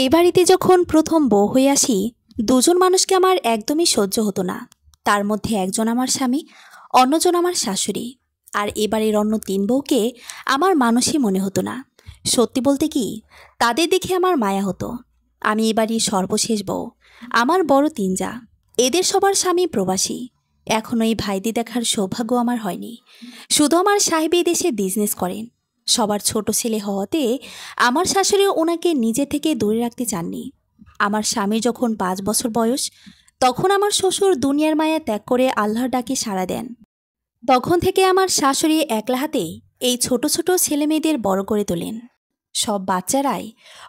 এই বাড়িতে যখন প্রথম বউ হয়ে আসি, দুজন মানুষকে আমার একদমই সহ্য হতো না। তার মধ্যে একজন আমার স্বামী, অন্যজন আমার শাশুড়ি। আর এবারের অন্য তিন বউকে আমার মানুষই মনে হতো না। সত্যি বলতে কি, তাদের দেখে আমার মায়া হতো। আমি এবারই সর্বশেষ বউ। আমার বড় তিন যা, এদের সবার স্বামী প্রবাসী। এখনো এই ভাইদের দেখার সৌভাগ্য আমার হয়নি। শুধু আমার সাহেব এই দেশে বিজনেস করেন। সবার ছোট ছেলে হওয়াতে আমার শাশুড়ি ওনাকে নিজে থেকে দূরে রাখতে চাননি। আমার স্বামীর যখন 5 বছর বয়স, তখন আমার শ্বশুর দুনিয়ার মায়া ত্যাগ করে আল্লাহর ডাকে সাড়া দেন। তখন থেকে আমার শাশুড়ি একলা হাতেই এই ছোট ছোট ছেলেমেয়েদের বড় করে তোলেন। সব বাচ্চারাই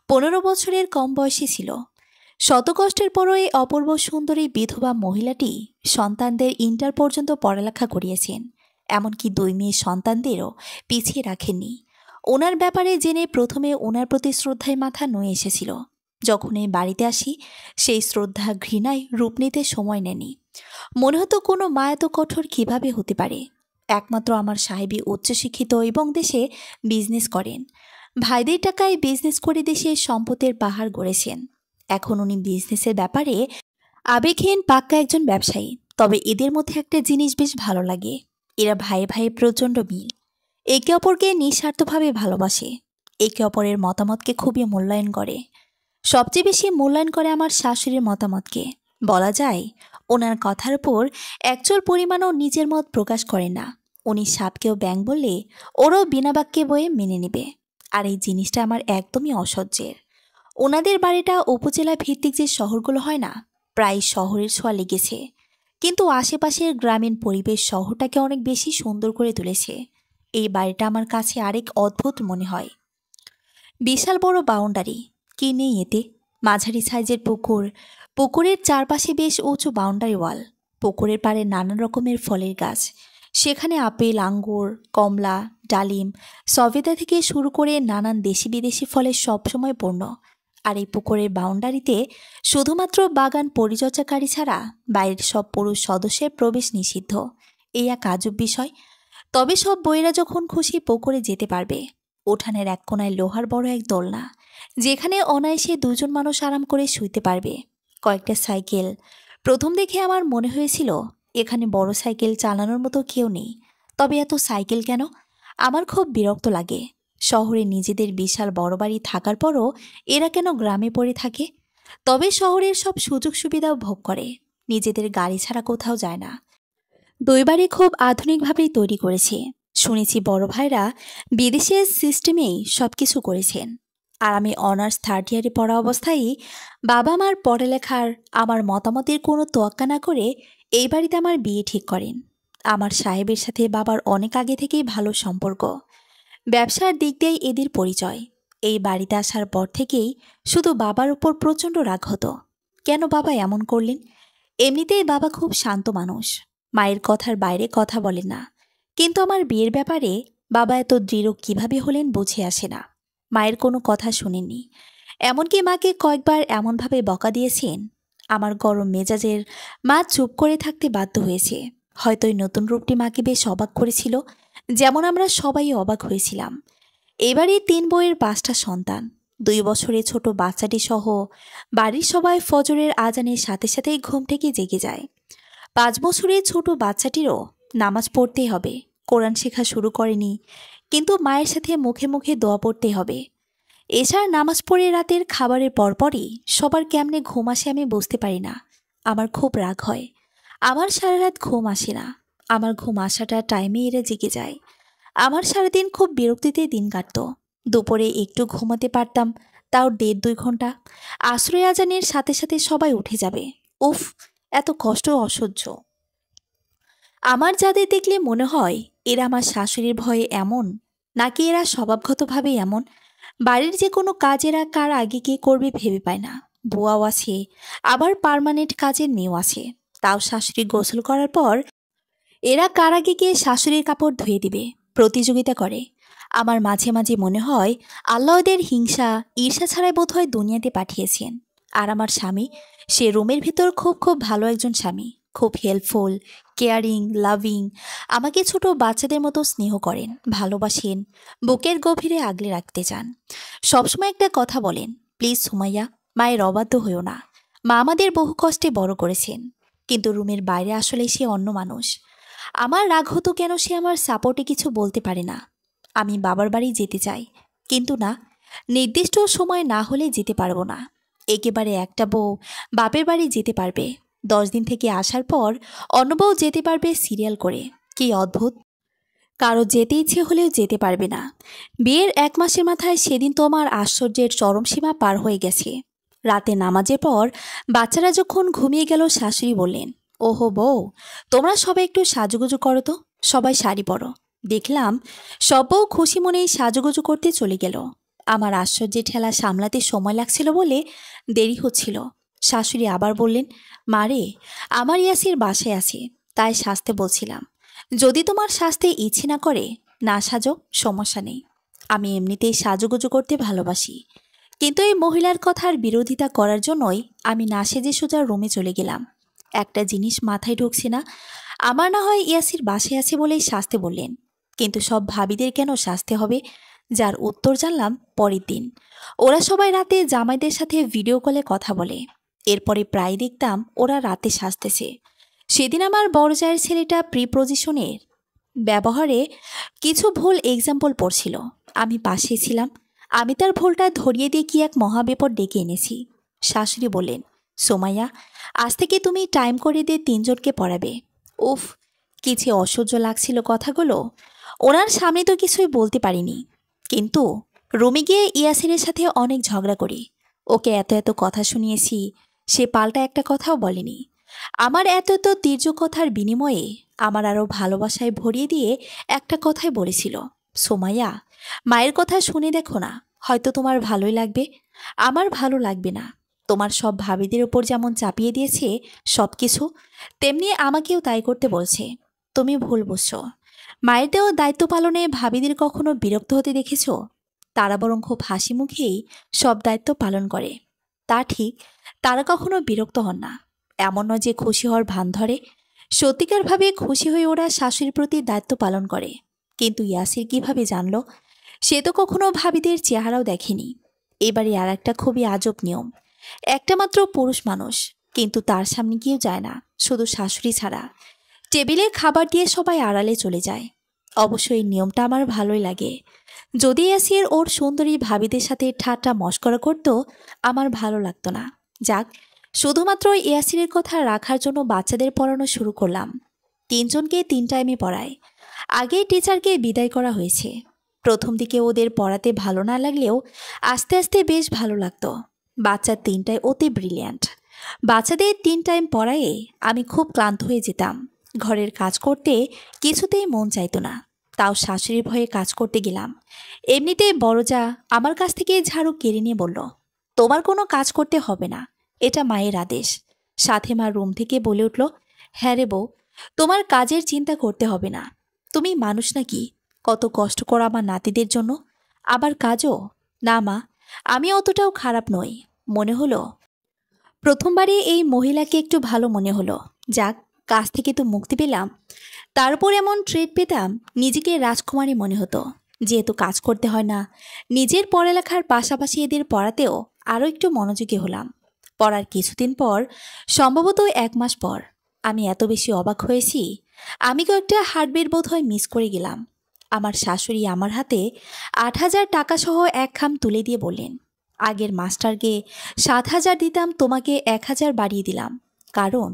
15 বছরের কম বয়সী ছিল। শত কষ্টের পরও এই অপূর্ব সুন্দরী বিধবা মহিলাটি সন্তানদের ইন্টার পর্যন্ত পড়ালেখা করিয়েছেন। এমনকি 2 মেয়ে সন্তানদেরও পিছিয়ে রাখেননি। ওনার ব্যাপারে জেনে প্রথমে ওনার প্রতি শ্রদ্ধায় মাথা নুয়ে এসেছিল। যখন এই বাড়িতে আসি, সেই শ্রদ্ধা ঘৃণায় রূপ নিতে সময় নেয়নি। মনে হতো কোনো মা এত কঠোর কিভাবে হতে পারে। একমাত্র আমার সাহেবই উচ্চশিক্ষিত এবং দেশে বিজনেস করেন। ভাইদের টাকায় বিজনেস করে দেশে সম্পদের পাহাড় গড়েছেন। এখন উনি বিজনেসের ব্যাপারে আবেগহীন পাক্কা একজন ব্যবসায়ী। তবে এদের মধ্যে একটা জিনিস বেশ ভালো লাগে, এরা ভাইয়ে ভাইয়ে প্রচণ্ড মিল। একে অপরকে নিঃস্বার্থভাবে ভালোবাসে। একে অপরের মতামতকে খুবই মূল্যায়ন করে। সবচেয়ে বেশি মূল্যায়ন করে আমার শাশুড়ির মতামতকে। বলা যায়, ওনার কথার উপর একচুল পরিমাণও নিজের মত প্রকাশ করে না। উনি সাপকেও ব্যাঙ বললে ওরাও বিনা বাক্যে বয়ে মেনে নেবে। আর এই জিনিসটা আমার একদমই অসহ্যের। ওনাদের বাড়িটা উপজেলা ভিত্তিক যে শহরগুলো হয় না, প্রায় শহরের ছোঁয়া লেগেছে। কিন্তু আশেপাশের গ্রামীণ পরিবেশ শহরটাকে অনেক বেশি সুন্দর করে তুলেছে। এই বাড়িটা আমার কাছে আরেক অদ্ভুত মনে হয়। বিশাল বড় বাউন্ডারি, কি নেই এতে? মাঝারি সাইজের পুকুর, পুকুরের চারপাশে বেশ উঁচু বাউন্ডারি ওয়াল। পুকুরের পাড়ে নানান রকমের ফলের গাছ। সেখানে আপেল, আঙ্গুর, কমলা, ডালিম, সবেদা থেকে শুরু করে নানান দেশি বিদেশি ফলের সবসময় পূর্ণ। আর এই পুকুরের বাউন্ডারিতে শুধুমাত্র বাগান পরিচর্যাকারী ছাড়া বাইরের সব পুরুষ সদস্যের প্রবেশ নিষিদ্ধ। এই এক আজব বিষয়। তবে সব বইয়েরা যখন খুশি পুকুরে যেতে পারবে। উঠানের এক কোনায় লোহার বড় এক দোলনা, যেখানে অনায়াসে দুজন মানুষ আরাম করে শুইতে পারবে। কয়েকটা সাইকেল। প্রথম দেখে আমার মনে হয়েছিল এখানে বড় সাইকেল চালানোর মতো কেউ নেই। তবে এত সাইকেল কেন? আমার খুব বিরক্ত লাগে। শহরে নিজেদের বিশাল বড় বাড়ি থাকার পরও এরা কেন গ্রামে পড়ে থাকে? তবে শহরের সব সুযোগ সুবিধাও ভোগ করে, নিজেদের গাড়ি ছাড়া কোথাও যায় না। দুই বাড়ি খুব আধুনিকভাবেই তৈরি করেছে। শুনেছি বড় ভাইরা বিদেশের সিস্টেমেই সবকিছু করেছেন। আর আমি অনার্স 3rd ইয়ারে পড়া অবস্থায় বাবা মার পড়ালেখার আমার মতামতের কোনো তোয়াক্কা না করে এই বাড়িতে আমার বিয়ে ঠিক করেন। আমার সাহেবের সাথে বাবার অনেক আগে থেকেই ভালো সম্পর্ক। ব্যবসার দিক দিয়েই এদের পরিচয়। এই বাড়িতে আসার পর থেকেই শুধু বাবার উপর প্রচণ্ড রাগ হতো। কেন বাবা এমন করলেন? এমনিতেই বাবা খুব শান্ত মানুষ, মায়ের কথার বাইরে কথা বলেন না। কিন্তু আমার বিয়ের ব্যাপারে বাবা এত দৃঢ় কিভাবে হলেন বুঝে আসে না। মায়ের কোনো কথা শুনেননি। এমনকি মাকে কয়েকবার এমনভাবে বকা দিয়েছেন, আমার গরম মেজাজের মা চুপ করে থাকতে বাধ্য হয়েছে। হয়তো এই নতুন রূপটি মাকে বেশ অবাক করেছিল, যেমন আমরা সবাই অবাক হয়েছিলাম। এবারে 3 বউয়ের 5টা সন্তান, 2 বছরের ছোট বাচ্চাটি সহ বাড়ির সবাই ফজরের আজানের সাথে সাথেই ঘুম থেকে জেগে যায়। 5 বছরের ছোট বাচ্চাটিরও নামাজ পড়তেই হবে। কোরআন শেখা শুরু করেনি, কিন্তু মায়ের সাথে মুখে মুখে দোয়া পড়তে হবে। এছাড়া নামাজ পড়ে রাতের খাবারের পরপরই সবার কেমনে ঘুম আসে আমি বুঝতে পারি না। আমার খুব রাগ হয়। আমার সারা রাত ঘুম আসে না। আমার ঘুম আসাটা টাইমে এরা জেগে যায়। আমার সারাদিন খুব বিরক্তিতে দিন কাটত। দুপুরে একটু ঘুমাতে পারতাম, তাও 1.5-2 ঘন্টা। আশ্রয় আজানের সাথে সাথে সবাই উঠে যাবে। উফ, এত কষ্ট অসহ্য। আমার যাদের দেখলে মনে হয় এরা আমার শাশুড়ির ভয়ে এমন, নাকি এরা স্বভাবগতভাবে এমন। বাড়ির যে কোনো কাজ এরা কার আগে কে করবে ভেবে পায় না। বুয়াও আছে, আবার পার্মানেন্ট কাজের মেয়েও আছে। তাও শাশুড়ি গোসল করার পর এরা কার আগে গিয়ে শাশুড়ির কাপড় ধুয়ে দিবে প্রতিযোগিতা করে। আমার মাঝে মাঝে মনে হয় আল্লাহ ওদের হিংসা ঈর্ষা ছাড়াই বোধহয় দুনিয়াতে পাঠিয়েছেন। আর আমার স্বামী, সে রুমের ভিতর খুব খুব ভালো একজন স্বামী, খুব হেল্পফুল, কেয়ারিং, লাভিং। আমাকে ছোট বাচ্চাদের মতো স্নেহ করেন, ভালোবাসেন, বুকের গভীরে আগলে রাখতে চান। সবসময় একটা কথা বলেন, প্লিজ সুমাইয়া, মায়ের অবাধ্য হইও না। মা আমাদের বহু কষ্টে বড় করেছেন, কিন্তু রুমের বাইরে আসলে সে অন্য মানুষ। আমার রাগ হতো কেন সে আমার সাপোর্টে কিছু বলতে পারে না। আমি বাবার বাড়ি যেতে চাই, কিন্তু না, নির্দিষ্ট সময় না হলে যেতে পারবো না। একেবারে একটা বউ বাপের বাড়ি যেতে পারবে, 10 দিন থেকে আসার পর অন্য বউ যেতে পারবে সিরিয়াল করে। কি অদ্ভুত! কারো যেতে ইচ্ছে হলেও যেতে পারবে না। বিয়ের 1 মাসের মাথায় সেদিন তো আমার আশ্চর্যের চরম সীমা পার হয়ে গেছে। রাতে নামাজের পর বাচ্চারা যখন ঘুমিয়ে গেল, শাশুড়ি বললেন, ওহো বউ, তোমরা সবাই একটু সাজুগুজু করো তো, সবাই শাড়ি পরো। দেখলাম সব বউ খুশি মনেই সাজুগুজু করতে চলে গেল। আমার আশ্চর্যের ঠেলা সামলাতে সময় লাগছিল বলে দেরি হচ্ছিল। শাশুড়ি আবার বললেন, মারে, আমার ইয়াসির বাসায় আছে, তাই সাজতে বলছিলাম। যদি তোমার সাজতে ইচ্ছে না করে, না সাজো, সমস্যা নেই। আমি এমনিতেই সাজুগুজু করতে ভালোবাসি। কিন্তু এই মহিলার কথার বিরোধিতা করার জন্যই আমি না সেজে সোজা রুমে চলে গেলাম। একটা জিনিস মাথায় ঢুকছে না, আমার না হয় ইয়াসির বাসায় আছে বলেই সাজতে বললেন, কিন্তু সব ভাবিদের কেন সাজতে হবে? যার উত্তর জানলাম পরের দিন। ওরা সবাই রাতে জামাইদের সাথে ভিডিও কলে কথা বলে। এরপরে প্রায় দেখতাম ওরা রাতে সাজতেছে। সেদিন আমার বড় জায়ের ছেলেটা প্রিপোজিশনের ব্যবহারে কিছু ভুল এক্সাম্পল পড়ছিল। আমি পাশে ছিলাম। আমি তার ভুলটা ধরিয়ে দিয়ে কি এক মহাবিপদ ডেকে এনেছি। শাশুড়ি বললেন, সোমাইয়া, আজ থেকে তুমি টাইম করে দিয়ে 3জনকে পড়াবে। উফ, কিছু অসহ্য লাগছিল কথাগুলো। ওনার সামনে তো কিছুই বলতে পারিনি, কিন্তু রুমে গিয়ে ইয়াসিরের সাথে অনেক ঝগড়া করি। ওকে এত এত কথা শুনিয়েছি, সে পাল্টা একটা কথাও বলেনি। আমার এত এত তীর্য কথার বিনিময়ে আমার আরও ভালোবাসায় ভরিয়ে দিয়ে একটা কথাই বলেছিল, সোমাইয়া, মায়ের কথা শুনে দেখো না, হয়তো তোমার ভালোই লাগবে। আমার ভালো লাগবে না। তোমার সব ভাবিদের ওপর যেমন চাপিয়ে দিয়েছে সব কিছু, তেমনি আমাকেও তাই করতে বলছে। তুমি ভুল বুঝছো। মায়ের দেওয়া দায়িত্ব পালনে ভাবিদের কখনো বিরক্ত হতে দেখেছ? তারা বরং খুব হাসি মুখেই সব দায়িত্ব পালন করে। তা ঠিক, তারা কখনো বিরক্ত হন না। এমন নয় যে খুশি হওয়ার ভান ধরে। সত্যিকারভাবে খুশি হয়ে ওরা শাশুড়ির প্রতি দায়িত্ব পালন করে। কিন্তু ইয়াসির কিভাবে জানলো? সে তো কখনো ভাবিদের চেহারাও দেখেনি। এবারে আর একটা খুবই আজব নিয়ম। একটা মাত্র পুরুষ মানুষ, কিন্তু তার সামনে কেউ যায় না, শুধু শাশুড়ি ছাড়া। টেবিলে খাবার দিয়ে সবাই আড়ালে চলে যায়। অবশ্য এই নিয়মটা আমার ভালোই লাগে। যদি ইয়াসির ওর সুন্দরী ভাবিদের সাথে ঠাট্টা মশকরা করত, আমার ভালো লাগতো না। যাক, শুধুমাত্র ইয়াসিরের কথা রাখার জন্য বাচ্চাদের পড়ানো শুরু করলাম। 3জনকে 3 টাইমে পড়ায়। আগেই টিচারকে বিদায় করা হয়েছে। প্রথম দিকে ওদের পড়াতে ভালো না লাগলেও আস্তে আস্তে বেশ ভালো লাগতো। বাচ্চা 3টাই অতি ব্রিলিয়ান্ট। বাচ্চাদের 3 টাইম পড়ায়ে আমি খুব ক্লান্ত হয়ে যেতাম। ঘরের কাজ করতে কিছুতেই মন চাইতো না, তাও শাশুড়ির ভয়ে কাজ করতে গেলাম। এমনিতেই বড় যা আমার কাছ থেকে ঝাড়ু কেড়ে নিয়ে বলল, তোমার কোনো কাজ করতে হবে না, এটা মায়ের আদেশ। সাথে মা রুম থেকে বলে উঠল, হ্যাঁ রে বউ, তোমার কাজের চিন্তা করতে হবে না। তুমি মানুষ নাকি, কত কষ্ট করো আমার নাতিদের জন্য। আবার কাজও না মা, আমি অতটাও খারাপ নই। মনে হলো প্রথমবারই এই মহিলাকে একটু ভালো মনে হলো। যাক, কাজ থেকে তো মুক্তি পেলাম। তারপর এমন ট্রিট পেতাম, নিজেকে রাজকুমারী মনে হতো। যেহেতু কাজ করতে হয় না, নিজের পড়ালেখার পাশাপাশি এদের পড়াতেও আরও একটু মনোযোগী হলাম। পড়ার কিছুদিন পর, সম্ভবত 1 মাস পর, আমি এত বেশি অবাক হয়েছি, আমি কয়েকটা হার্টবিট বোধহয় মিস করে গেলাম। আমার শাশুড়ি আমার হাতে 8,000 টাকা সহ এক খাম তুলে দিয়ে বললেন, আগের মাস্টারকে 7,000 দিতাম, তোমাকে 1,000 বাড়িয়ে দিলাম, কারণ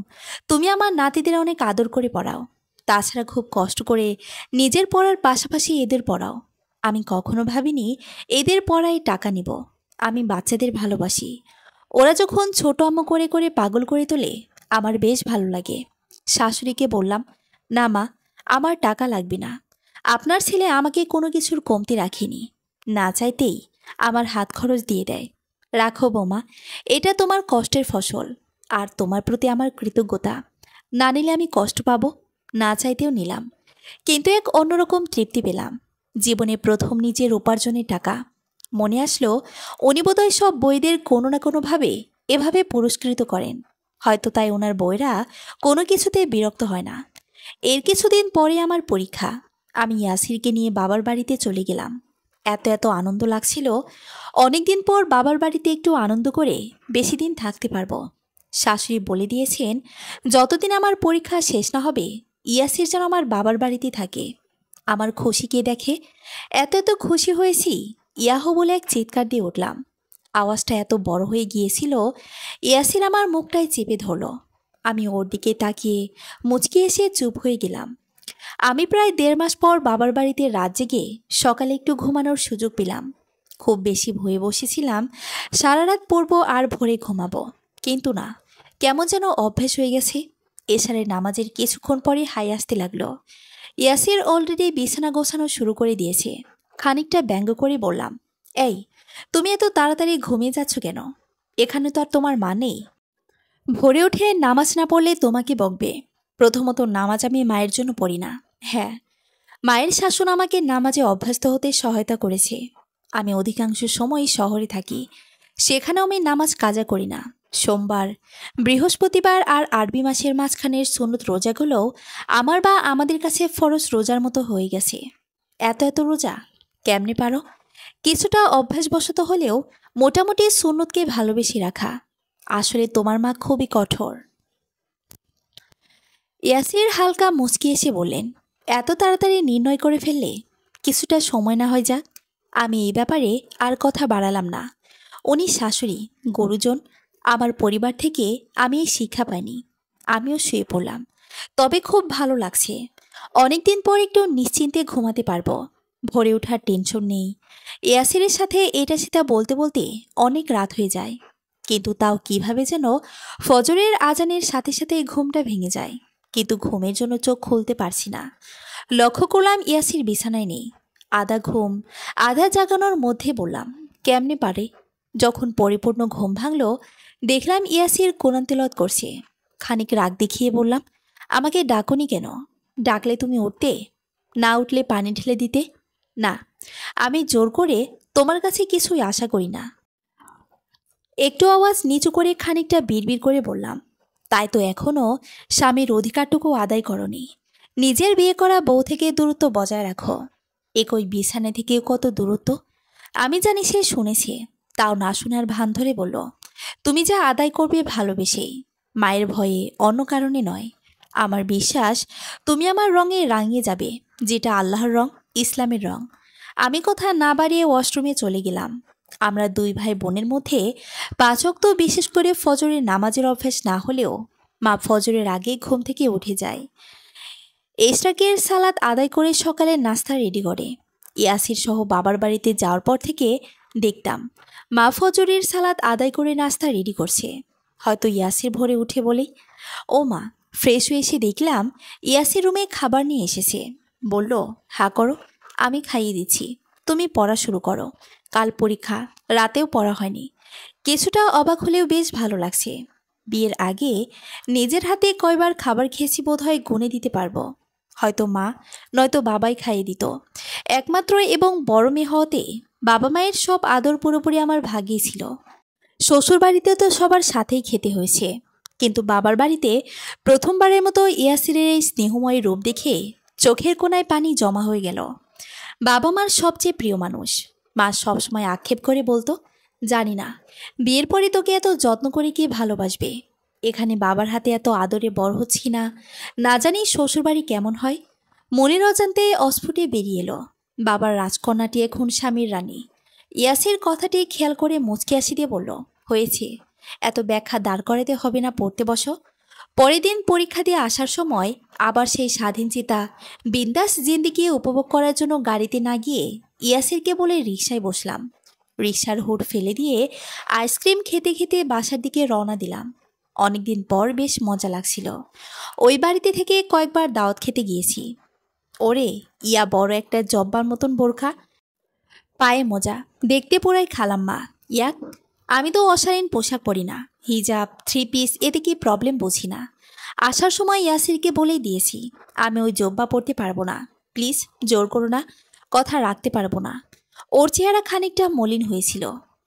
তুমি আমার নাতিদের অনেক আদর করে পড়াও। তাছাড়া খুব কষ্ট করে নিজের পড়ার পাশাপাশি এদের পড়াও। আমি কখনো ভাবিনি এদের পড়ায় টাকা নিব। আমি বাচ্চাদের ভালোবাসি। ওরা যখন ছোট আম্মু করে করে পাগল করে তোলে, আমার বেশ ভালো লাগে। শাশুড়িকে বললাম, না মা, আমার টাকা লাগবে না। আপনার ছেলে আমাকে কোনো কিছুর কমতি রাখেনি। না চাইতেই আমার হাত খরচ দিয়ে দেয়। রাখো বৌমা, এটা তোমার কষ্টের ফসল, আর তোমার প্রতি আমার কৃতজ্ঞতা। না নিলে আমি কষ্ট পাবো। না চাইতেও নিলাম, কিন্তু এক অন্যরকম তৃপ্তি পেলাম। জীবনে প্রথম নিজের উপার্জনের টাকা। মনে আসলো উনি বোধহয় সব বইদের কোনো না কোনোভাবে এভাবে পুরস্কৃত করেন। হয়তো তাই ওনার বইরা কোনো কিছুতে বিরক্ত হয় না। এর কিছুদিন পরে আমার পরীক্ষা। আমি ইয়াসিরকে নিয়ে বাবার বাড়িতে চলে গেলাম। এত এত আনন্দ লাগছিল। অনেকদিন পর বাবার বাড়িতে একটু আনন্দ করে বেশি দিন থাকতে পারবো। শাশুড়ি বলে দিয়েছেন, যতদিন আমার পরীক্ষা শেষ না হবে ইয়াসির যেন আমার বাবার বাড়িতে থাকে। আমার খুশি কে দেখে, এত এত খুশি হয়েছি, ইয়াহো বলে এক চিৎকার দিয়ে উঠলাম। আওয়াজটা এত বড় হয়ে গিয়েছিল, ইয়াসির আমার মুখটায় চেপে ধরল। আমি ওর দিকে তাকিয়ে মুচকি এসে চুপ হয়ে গেলাম। আমি প্রায় 1.5 মাস পর বাবার বাড়িতে রাত জেগে সকালে একটু ঘুমানোর সুযোগ পেলাম। খুব বেশি ভয়ে বসেছিলাম, সারা রাত পড়বো আর ভোরে ঘুমাবো, কিন্তু না, কেমন যেন অভ্যেস হয়ে গেছে। এশারের নামাজের কিছুক্ষণ পরে হাই আসতে লাগলো। ইয়াসির অলরেডি বিছানা গোছানো শুরু করে দিয়েছে। খানিকটা ব্যঙ্গ করে বললাম, এই, তুমি এত তাড়াতাড়ি ঘুমিয়ে যাচ্ছ কেন? এখানে তো আর তোমার মা নেই। ভোরে উঠে নামাজ না পড়লে তোমাকে বকবে। প্রথমত নামাজ আমি মায়ের জন্য পড়ি না। হ্যাঁ, মায়ের শাসন আমাকে নামাজে অভ্যস্ত হতে সহায়তা করেছে। আমি অধিকাংশ সময় শহরে থাকি, সেখানেও আমি নামাজ কাজা করি না। সোমবার, বৃহস্পতিবার আর আরবি মাসের মাঝখানের সুন্নত রোজাগুলোও আমার বা আমাদের কাছে ফরজ রোজার মতো হয়ে গেছে। এত এত রোজা কেমনে পারো? কিছুটা অভ্যাসবশত হলেও মোটামুটি সুন্নতকে ভালোবেসে রাখা। আসলে তোমার মা খুবই কঠোর। ইয়াসির হালকা মুচকি এসে বললেন, এত তাড়াতাড়ি নির্ণয় করে ফেললে? কিছুটা সময় না হয় যাক। আমি এই ব্যাপারে আর কথা বাড়ালাম না। উনি শাশুড়ি, গুরুজন, আমার পরিবার থেকে আমি এই শিক্ষা পাইনি। আমিও শুয়ে পড়লাম। তবে খুব ভালো লাগছে। অনেকদিন পর একটু নিশ্চিন্তে ঘুমাতে পারবো। ভোরে ওঠার টেনশন নেই। ইয়াসিরের সাথে এটা সেটা বলতে বলতে অনেক রাত হয়ে যায়, কিন্তু তাও কিভাবে যেন ফজরের আজানের সাথে সাথে ঘুমটা ভেঙে যায়। কিন্তু ঘুমের জন্য চোখ খুলতে পারছি না। লক্ষ্য করলাম ইয়াসির বিছানায় নেই। আধা ঘুম আধা জাগানোর মধ্যে বললাম, কেমনে পারে? যখন পরিপূর্ণ ঘুম ভাঙল, দেখলাম ইয়াসির কোরআন তেলাওয়াত করছে। খানিক রাগ দেখিয়ে বললাম, আমাকে ডাকনি কেন? ডাকলে তুমি উঠতে, না উঠলে পানি ঢেলে দিতে। না, আমি জোর করে তোমার কাছে কিছুই আশা করি না। একটু আওয়াজ নিচু করে খানিকটা বিড়বিড় করে বললাম, তাই তো এখনও স্বামীর অধিকারটুকু আদায় করনি। নিজের বিয়ে করা বউ থেকে দূরত্ব বজায় রাখো। একই বিছানা থেকেও কত দূরত্ব। আমি জানি সে শুনেছে, তাও না শোনার ভান ধরে বলল, তুমি যা আদায় করবে ভালোবেসেই, মায়ের ভয়ে, অন্য কারণে নয়। আমার বিশ্বাস তুমি আমার রঙে রাঙিয়ে যাবে, যেটা আল্লাহর রং, ইসলামের রং। আমি কথা না বাড়িয়ে ওয়াশরুমে চলে গেলাম। আমরা 2 ভাই বোনের মধ্যে 5 ওয়াক্ত, বিশেষ করে ফজরের নামাজের অভ্যাস না হলেও মা ফজরের আগে ঘুম থেকে উঠে যায়। এশরাকের সালাত আদায় করে সকালে নাস্তা রেডি করে। ইয়াসির সহ বাবার বাড়িতে যাওয়ার পর থেকে দেখতাম মা ফজরের সালাত আদায় করে নাস্তা রেডি করছে। হয়তো ইয়াসির ভোরে উঠে বলে, ও মা, ফ্রেশ হয়ে এসে দেখলাম ইয়াসির রুমে খাবার নিয়ে এসেছে। বলল, হা করো, আমি খাইয়ে দিচ্ছি, তুমি পড়া শুরু করো, কাল পরীক্ষা, রাতেও পড়া হয়নি। কিছুটা অবাক হলেও বেশ ভালো লাগছে। বিয়ের আগে নিজের হাতে কয়বার খাবার খেয়েছি বোধহয় গুনে দিতে পারবো। হয়তো মা নয়তো বাবাই খাইয়ে দিত। একমাত্র এবং বড় মেয়ে হওয়াতে বাবা মায়ের সব আদর পুরোপুরি আমার ভাগ্যেই ছিল। শ্বশুর বাড়িতে তো সবার সাথেই খেতে হয়েছে, কিন্তু বাবার বাড়িতে প্রথমবারের মতো ইয়াসিরের এই স্নেহময় রূপ দেখে চোখের কোণায় পানি জমা হয়ে গেল। বাবা মার সবচেয়ে প্রিয় মানুষ। মা সবসময় আক্ষেপ করে বলতো, জানি না বিয়ের পরে তোকে এত যত্ন করে কে ভালোবাসবে। এখানে বাবার হাতে এত আদরে বড় হচ্ছি না, না জানি শ্বশুরবাড়ি কেমন হয়। মনের অজান্তে অস্ফুটে বেরিয়ে এলো, বাবার রাজকন্যাটি এখন স্বামীর রানী। ইয়াসির কথাটি খেয়াল করে মুচকি হাসি দিয়ে বলল, হয়েছে, এত ব্যাখ্যা দাঁড় করাতে হবে না, পড়তে বসো। পরের দিন পরীক্ষা দিয়ে আসার সময় আবার সেই স্বাধীন চিতা বিন্দাস জিন্দিগি উপভোগ করার জন্য গাড়িতে না গিয়ে ইয়াসিরকে বলে রিকশায় বসলাম। রিকশার হুড ফেলে দিয়ে আইসক্রিম খেতে খেতে বাসার দিকে রওনা দিলাম। অনেকদিন পর বেশ মজা লাগছিল। ওই বাড়িতে থেকে কয়েকবার দাওয়াত খেতে গিয়েছি। ওরে, ইয়া বড় একটা জব্বার মতন বোরখা, পায়ে মোজা, দেখতে পুরাই খালাম্মা। ইয়াক, আমি তো অশালীন পোশাক পরি না, হিজাব, 3 পিস, এতে কি প্রবলেম বুঝি না। আসার সময় ইয়াসিরকে বলেই দিয়েছি, আমি ওই জব্বা পরতে পারবো না, প্লিজ জোর করো না, কথা রাখতে পারবো না। ওর চেহারা খানিকটা মলিন হয়েছিল,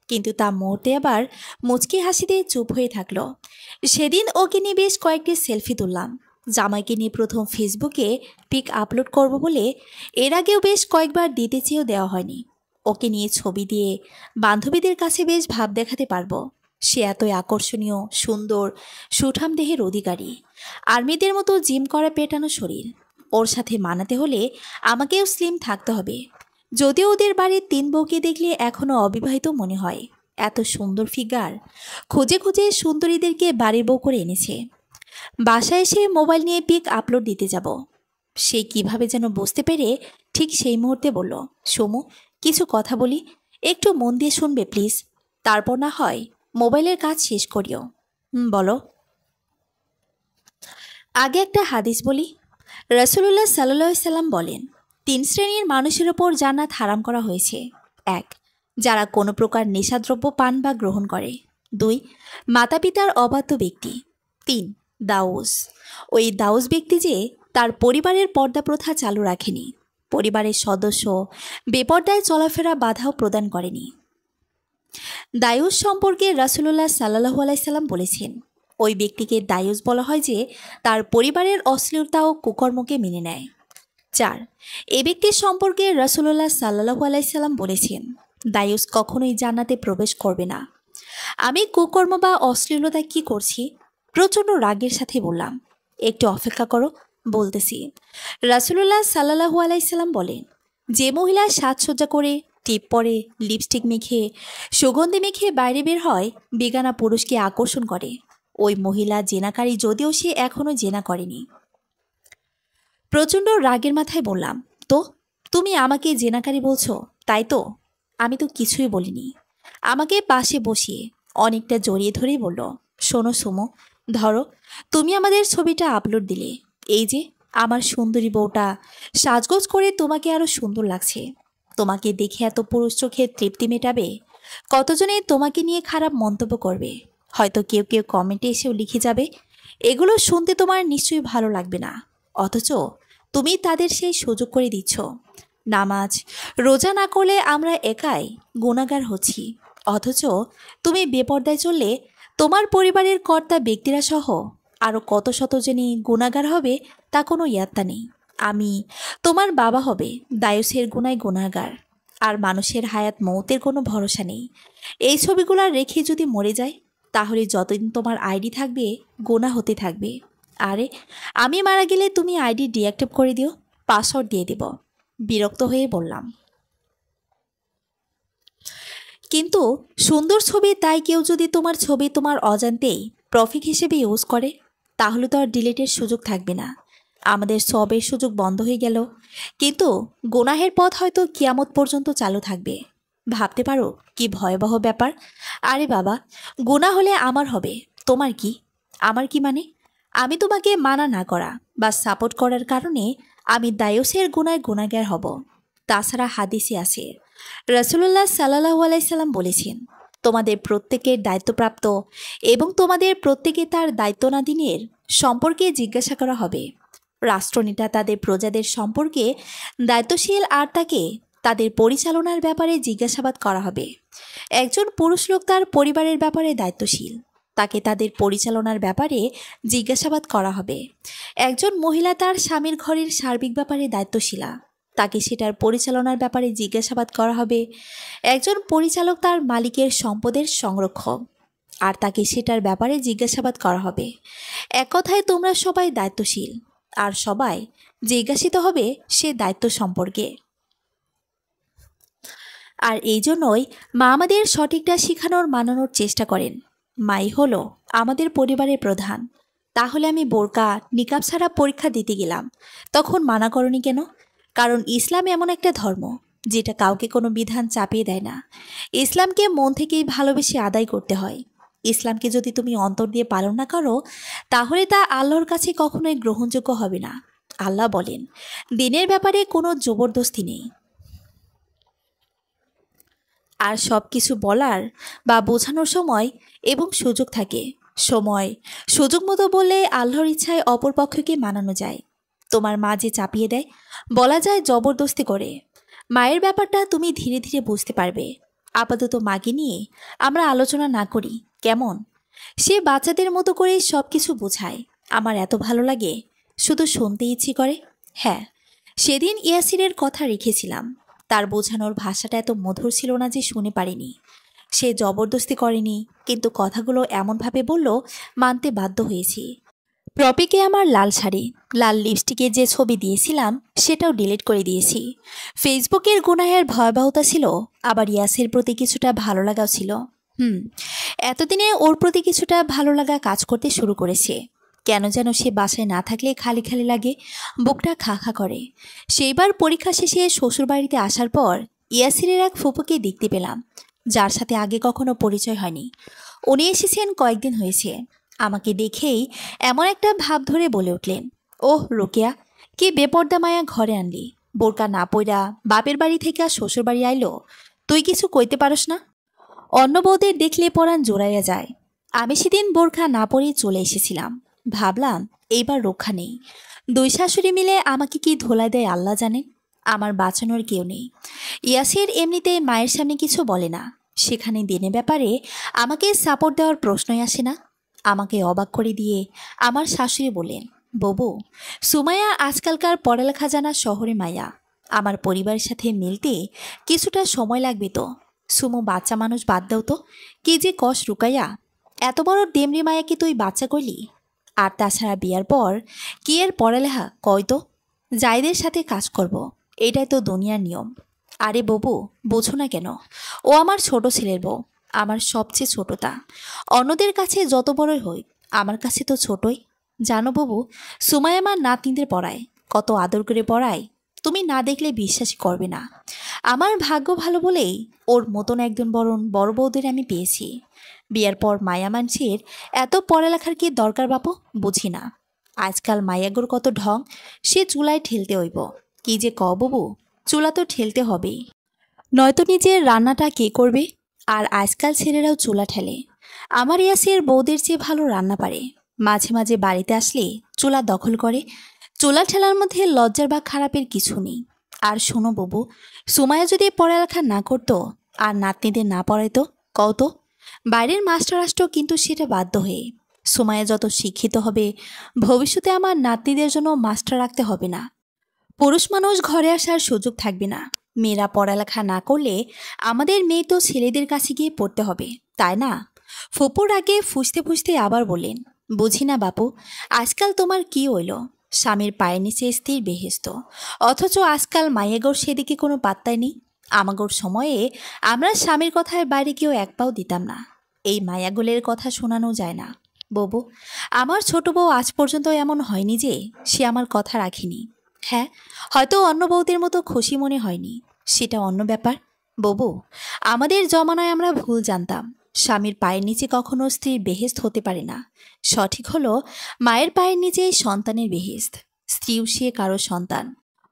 কিন্তু তা মুহূর্তে আবার মুচকি হাসি দিয়ে চুপ হয়ে থাকলো। সেদিন ওকে নিয়ে বেশ কয়েকটি সেলফি তুললাম। জামাইকে নিয়ে প্রথম ফেসবুকে পিক আপলোড করব বলে এর আগেও বেশ কয়েকবার দিতে চেয়েও দেওয়া হয়নি। ওকে নিয়ে ছবি দিয়ে বান্ধবীদের কাছে বেশ ভাব দেখাতে পারবো। সে এতই আকর্ষণীয়, সুন্দর, সুঠাম দেহের অধিকারী, আর্মিদের মতো জিম করা পেটানো শরীর। ওর সাথে মানাতে হলে আমাকেও স্লিম থাকতে হবে। যদিও ওদের বাড়ির 3 বউকে দেখলে এখনও অবিবাহিত মনে হয়। এত সুন্দর ফিগার, খুঁজে খুঁজে সুন্দরীদেরকে বাড়ির বউ করে এনেছে। বাসায় এসে মোবাইল নিয়ে পিক আপলোড দিতে যাব। সে কিভাবে যেন বুঝতে পেরে ঠিক সেই মুহূর্তে বলল, সমু, কিছু কথা বলি, একটু মন দিয়ে শুনবে প্লিজ, তারপর না হয় মোবাইলের কাজ শেষ করিও। বলো। আগে একটা হাদিস বলি। রাসূলুল্লাহ সাল্লাল্লাহু আলাইহি সাল্লাম বলেন, 3 শ্রেণীর মানুষের ওপর জান্নাত হারাম করা হয়েছে। 1, যারা কোনো প্রকার নেশাদ্রব্য পান বা গ্রহণ করে। 2, মাতা পিতার অবাধ্য ব্যক্তি। 3, দাউস। ওই দাউস ব্যক্তি যে তার পরিবারের পর্দা প্রথা চালু রাখেনি, পরিবারের সদস্য বেপর্দায় চলাফেরা বাধাও প্রদান করেনি। দায়ুস সম্পর্কে রাসূলুল্লাহ সাল্লাল্লাহু আলাইহি সাল্লাম বলেছেন, ওই ব্যক্তিকে দায়ুস বলা হয় যে তার পরিবারের অশ্লীলতা ও কুকর্মকে মেনে নেয়। 4, এ ব্যক্তির সম্পর্কে রাসূলুল্লাহ সাল্লাল্লাহু আলাইহি সাল্লাম বলেছেন, দায়ুস কখনোই জান্নাতে প্রবেশ করবে না। আমি কুকর্ম বা অশ্লীলতা কি করছি? প্রচণ্ড রাগের সাথে বললাম, একটু অপেক্ষা করো, বলতেছি। রাসূলুল্লাহ সাল্লাল্লাহু আলাইহি সাল্লাম বলেন, যে মহিলা সাজসজ্জা করে, টিপ পরে, লিপস্টিক মেখে, সুগন্ধি মেখে বাইরে বের হয়, বেগানা পুরুষকে আকর্ষণ করে, ওই মহিলা জেনাকারী, যদিও সে এখনও জেনা করেনি। প্রচণ্ড রাগের মাথায় বললাম, তো তুমি আমাকে জেনাকারী বলছো, তাই তো? আমি তো কিছুই বলিনি। আমাকে পাশে বসিয়ে অনেকটা জড়িয়ে ধরেই বলল, শোনো সুমো, ধরো, তুমি আমাদের ছবিটা আপলোড দিলে, এই যে আমার সুন্দরী বউটা সাজগোজ করে তোমাকে আরও সুন্দর লাগছে। তোমাকে দেখে এত পুরুষ চোখের তৃপ্তি মেটাবে। কতজনে তোমাকে নিয়ে খারাপ মন্তব্য করবে, হয়তো কেউ কেউ কমেন্টে এসেও লিখে যাবে। এগুলো শুনতে তোমার নিশ্চয়ই ভালো লাগবে না, অথচ তুমি তাদের সেই সুযোগ করে দিচ্ছ। নামাজ রোজা না করলে আমরা একাই গুনাহগার হচ্ছি, অথচ তুমি বেপর্দায় চললে তোমার পরিবারের কর্তা ব্যক্তিরা সহ আরও কত শত জনই গুনাহগার হবে, তা কোনো ইয়াত্তা নেই। আমি, তোমার বাবা হবে দায়ুসের গুনায় গুনাহগার, আর মানুষের হায়াত মৌতের কোনো ভরসা নেই। এই ছবিগুলো রেখে যদি মরে যায়, তাহলে যতদিন তোমার আইডি থাকবে গুনাহ হতে থাকবে। আরে, আমি মারা গেলে তুমি আইডি ডিঅ্যাক্টিভ করে দিও, পাসওয়ার্ড দিয়ে দেব। বিরক্ত হয়ে বললাম, কিন্তু সুন্দর ছবি তাই কেউ যদি তোমার ছবি তোমার অজান্তেই প্রফিট হিসেবে ইউজ করে, তাহলে তো আর ডিলিটের সুযোগ থাকবে না। আমাদের সবের সুযোগ বন্ধ হয়ে গেল, কিন্তু গুনাহের পথ হয়তো কিয়ামত পর্যন্ত চালু থাকবে। ভাবতে পারো কি ভয়াবহ ব্যাপার। আরে বাবা, গুনাহ হলে আমার হবে, তোমার কি? আমার কি মানে? আমি তোমাকে মানা না করা বা সাপোর্ট করার কারণে আমি দায়ুসের গুনায় গুনাহগার হব। তাছাড়া হাদিসে আছে, রাসূলুল্লাহ সাল্লাল্লাহু আলাইহি সাল্লাম বলেছেন, তোমাদের প্রত্যেকের দায়িত্বপ্রাপ্ত এবং তোমাদের প্রত্যেকে তার দায়িত্বনাধীনের সম্পর্কে জিজ্ঞাসা করা হবে। রাষ্ট্রনেতা তাদের প্রজাদের সম্পর্কে দায়িত্বশীল, আর তাকে তাদের পরিচালনার ব্যাপারে জিজ্ঞাসাবাদ করা হবে। একজন পুরুষ লোক তার পরিবারের ব্যাপারে দায়িত্বশীল, তাকে তাদের পরিচালনার ব্যাপারে জিজ্ঞাসাবাদ করা হবে। একজন মহিলা তার স্বামীর ঘরের সার্বিক ব্যাপারে দায়িত্বশীলা, তাকে সেটার পরিচালনার ব্যাপারে জিজ্ঞাসাবাদ করা হবে। একজন পরিচালক তার মালিকের সম্পদের সংরক্ষক, আর তাকে সেটার ব্যাপারে জিজ্ঞাসাবাদ করা হবে। এক কথায় তোমরা সবাই দায়িত্বশীল, আর সবাই জিজ্ঞাসিত হবে সে দায়িত্ব সম্পর্কে। আর এই জন্যই মা আমাদের সঠিকটা শেখানোর মানানোর চেষ্টা করেন। মাই হলো আমাদের পরিবারের প্রধান। তাহলে আমি বোরকা নিকাব ছাড়া পরীক্ষা দিতে গেলাম, তখন মানা করনি কেন? কারণ ইসলাম এমন একটা ধর্ম যেটা কাউকে কোনো বিধান চাপিয়ে দেয় না। ইসলামকে মন থেকেই ভালোবেসে আদায় করতে হয়। ইসলামকে যদি তুমি অন্তর দিয়ে পালন না করো, তাহলে তা আল্লাহর কাছে কখনোই গ্রহণযোগ্য হবে না। আল্লাহ বলেন, দিনের ব্যাপারে কোনো জবরদস্তি নেই। আর সব কিছু বলার বা বোঝানোর সময় এবং সুযোগ থাকে। সময় সুযোগ মতো বললে আল্লাহর ইচ্ছায় অপর পক্ষকে মানানো যায়। তোমার মা যে চাপিয়ে দেয়, বলা যায় জবরদস্তি করে, মায়ের ব্যাপারটা তুমি ধীরে ধীরে বুঝতে পারবে। আপাতত মাকে নিয়ে আমরা আলোচনা না করি, কেমন? সে বাচ্চাদের মতো করে সব কিছু বোঝায়। আমার এত ভালো লাগে, শুধু শুনতে ইচ্ছে করে। হ্যাঁ, সেদিন ইয়াসিরের কথা রেখেছিলাম। তার বোঝানোর ভাষাটা এত মধুর ছিল না যে শুনে পারিনি। সে জবরদস্তি করেনি, কিন্তু কথাগুলো এমনভাবে বলল মানতে বাধ্য হয়েছি। প্রপিকে আমার লাল শাড়ি, লাল লিপস্টিকে যে ছবি দিয়েছিলাম সেটাও ডিলিট করে দিয়েছি। ফেসবুকের গুনাহের ভয়াবহতা ছিল, আবার ইয়াসের প্রতি কিছুটা ভালো লাগাও ছিল। এতদিনে ওর প্রতি কিছুটা ভালো লাগা কাজ করতে শুরু করেছে। কেন যেন সে বাসায় না থাকলে খালি খালি লাগে, বুকটা খা খা করে। সেইবার পরীক্ষা শেষে শ্বশুরবাড়িতে আসার পর ইয়াসিরের এক ফুপুকে দেখতে পেলাম, যার সাথে আগে কখনো পরিচয় হয়নি। উনি এসেছেন কয়েকদিন হয়েছে। আমাকে দেখেই এমন একটা ভাব ধরে বলে উঠলেন, ওহ রোকেয়া, কি বেপর্দা মায়া ঘরে আনলি, বোরকা না পইরা বাপের বাড়ি থেকে আর শ্বশুর বাড়ি আইলো, তুই কিছু কইতে পারস না? অন্য বউদের দেখলে পরাণ জোড়াইয়া যায়। আমি সেদিন বোরখা না পরেই চলে এসেছিলাম। ভাবলাম এইবার রক্ষা নেই। দুই শাশুড়ি মিলে আমাকে কি ধোলাই দেয় আল্লাহ জানেন। আমার বাঁচানোর কেউ নেই। ইয়াসির এমনিতে মায়ের সামনে কিছু বলে না, সেখানে দিনের ব্যাপারে আমাকে সাপোর্ট দেওয়ার প্রশ্নই আসে না। আমাকে অবাক করে দিয়ে আমার শাশুড়ি বলেন, ববু, সুমাইয়া আজকালকার পড়ালেখা জানা শহরে মাইয়া, আমার পরিবারের সাথে মিলতে কিছুটা সময় লাগবে তো। সুমু বাচ্চা মানুষ বাদ দাও তো, কি যে কষ রুকাইয়া, এত বড় ডেমরি মায়াকে তুই বাচ্চা করলি। আর তাছাড়া বিয়ার পর কি এর পড়ালেখা কয় তো, জায়দের সাথে কাজ করব, এটাই তো দুনিয়ার নিয়ম। আরে ববু, বোঝো না কেন? ও আমার ছোট ছেলের বউ, আমার সবচেয়ে ছোটটা। অন্যদের কাছে যত বড়ই হই, আমার কাছে তো ছোটই। জানো ববু, সুমাই আমার নাতনিদের পড়ায়, কত আদর করে পড়ায়, তুমি না দেখলে বিশ্বাসই করবে না। আমার ভাগ্য ভালো বলেই ওর মতন একজন বড় বউদের আমি পেয়েছি। বিয়ার পর মায়া মানুষের এত পড়ালেখার কি দরকার বাপু, বুঝি না। আজকাল মায়াগুর কত ঢং, সে চুলায় ঠেলতে হইব। কি যে ক ববু, চুলা তো ঠেলতে হবেই, নয়তো নিজের রান্নাটা কে করবে? আর আজকাল ছেলেরাও চুলা ঠেলে। আমার ইয়াসের বউদের চেয়ে ভালো রান্না পারে। মাঝে মাঝে বাড়িতে আসলে চুলা দখল করে। চুলা ঠেলার মধ্যে লজ্জার বা খারাপের কিছু নেই। আর শোনো ববু, সুমাইয়া যদি পড়ালেখা না করতো আর নাতনিদের না পড়াইতো, কও তো, বাইরের মাস্টার আসতো কিন্তু সেটা বাধ্য হয়ে। সুমাইয়া যত শিক্ষিত হবে, ভবিষ্যতে আমার নাতনিদের জন্য মাস্টার রাখতে হবে না। পুরুষ মানুষ ঘরে আসার সুযোগ থাকবে না। মেয়েরা পড়ালেখা না করলে আমাদের মেয়ে তো ছেলেদের কাছে গিয়ে পড়তে হবে, তাই না? ফুপুর আগে ফুসতে ফুসতে আবার বললেন, বুঝি না বাপু, আজকাল তোমার কি হইল? স্বামীর পায়ের নিচে স্থির বেহেস্ত, অথচ আজকাল মায়েগোর সেদিকে কোনো পাত্তাই নেই। আমাগোর সময়ে আমরা স্বামীর কথায় বাইরে কেউ এক পাও দিতাম না। এই মায়াগুলের কথা শোনানো যায় না। ববু, আমার ছোট বউ আজ পর্যন্ত এমন হয়নি যে সে আমার কথা রাখেনি। হ্যাঁ, হয়তো অন্য বউদের মতো খুশি মনে হয়নি, সেটা অন্য ব্যাপার। ববু, আমাদের জমানায় আমরা ভুল জানতাম, স্বামীর পায়ের নিচে কখনো স্ত্রীর বেহেস্ত হতে পারে না। সঠিক হলো মায়ের পায়ের নিচে সন্তানের বেহেস্ত। স্ত্রীও সে কারো সন্তান,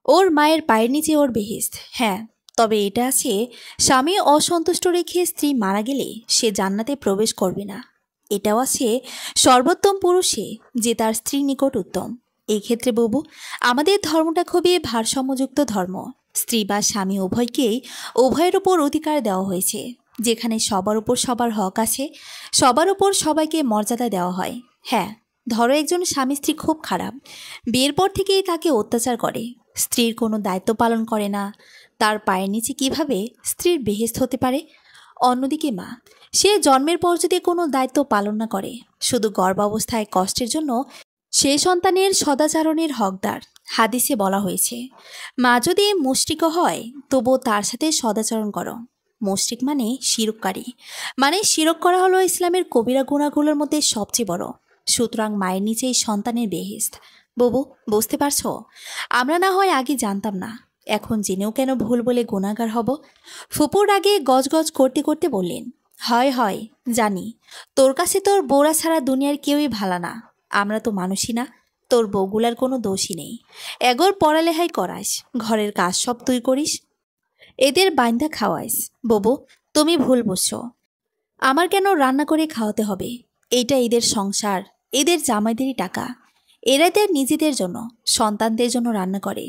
ওর মায়ের পায়ের নিচে ওর বেহেস্ত। হ্যাঁ, তবে এটা আছে, স্বামী অসন্তুষ্ট রেখে স্ত্রী মারা গেলে সে জান্নাতে প্রবেশ করবে না। এটাও আছে, সর্বোত্তম পুরুষে যে তার স্ত্রী নিকট উত্তম। এই ক্ষেত্রে ববু, আমাদের ধর্মটা খুবই ভারসাম্যযুক্ত ধর্ম। স্ত্রী বা স্বামী উভয়কেই উভয়ের উপর অধিকার দেওয়া হয়েছে। যেখানে সবার উপর সবার হক আছে, সবার উপর সবাইকে মর্যাদা দেওয়া হয়। হ্যাঁ, ধরো একজন স্বামী স্ত্রী খুব খারাপ, বিয়ের পর থেকেই তাকে অত্যাচার করে, স্ত্রীর কোনো দায়িত্ব পালন করে না, তার পায়ের নিচে কিভাবে স্ত্রীর বেহেস্ত হতে পারে? অন্যদিকে মা, সে জন্মের পর যদি কোনো দায়িত্ব পালন না করে, শুধু গর্ভাবস্থায় কষ্টের জন্য, সে সন্তানের সদাচরণের হকদার। হাদিসে বলা হয়েছে, মা যদি মুশরিক হয় তবুও তার সাথে সদাচরণ করো। মুশরিক মানে শিরককারী, মানে শিরক করা হলো ইসলামের কবিরা গুনাহগুলোর মধ্যে সবচেয়ে বড়। সুতরাং মায়ের নিচেই সন্তানের বেহেস্ত। ববু, বুঝতে পারছো? আমরা না হয় আগে জানতাম না, এখন জেনেও কেন ভুল বলে গুনাহগার হব? ফুপুর আগে গজগজ করতে করতে বললেন, হয় হয় জানি, তোর কাছে তোর বউরা ছাড়া দুনিয়ার কেউই ভালো না। আমরা তো মানুষই না, তোর বউগুলার কোনো দোষই নেই। এগোর পড়ালেখাই করাস, ঘরের কাজ সব তুই করিস, এদের বাইন্দা খাওয়াইস। ববু, তুমি ভুল বুঝছো। আমার কেন রান্না করে খাওয়াতে হবে? এইটা এদের সংসার, এদের জামাইদেরই টাকা। এরা এদের নিজেদের জন্য, সন্তানদের জন্য রান্না করে।